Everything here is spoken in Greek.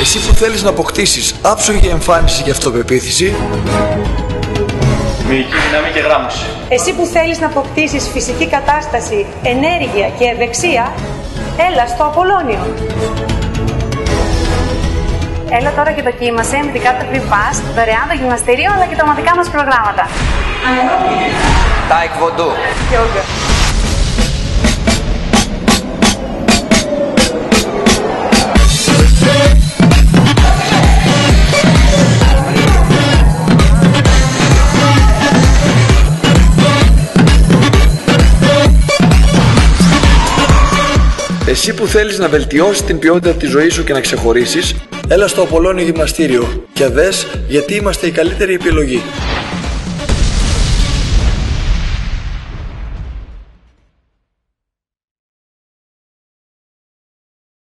Εσύ που θέλεις να αποκτήσεις άψογη εμφάνιση και αυτοπεποίθηση. Μυϊκή δύναμη και γράμμωση. Εσύ που θέλεις να αποκτήσεις φυσική κατάσταση, ενέργεια και ευεξία, έλα στο Απολώνιο. Έλα τώρα και δοκίμασε με την κάρτα Free Pass, δωρεάν το γυμναστήριο αλλά και τα ομαδικά μας προγράμματα. Taekwondo. Yoga. Εσύ που θέλεις να βελτιώσεις την ποιότητα της ζωής σου και να ξεχωρίσεις, έλα στο Απολώνιο Γυμναστήριο και δες γιατί είμαστε η καλύτερη επιλογή.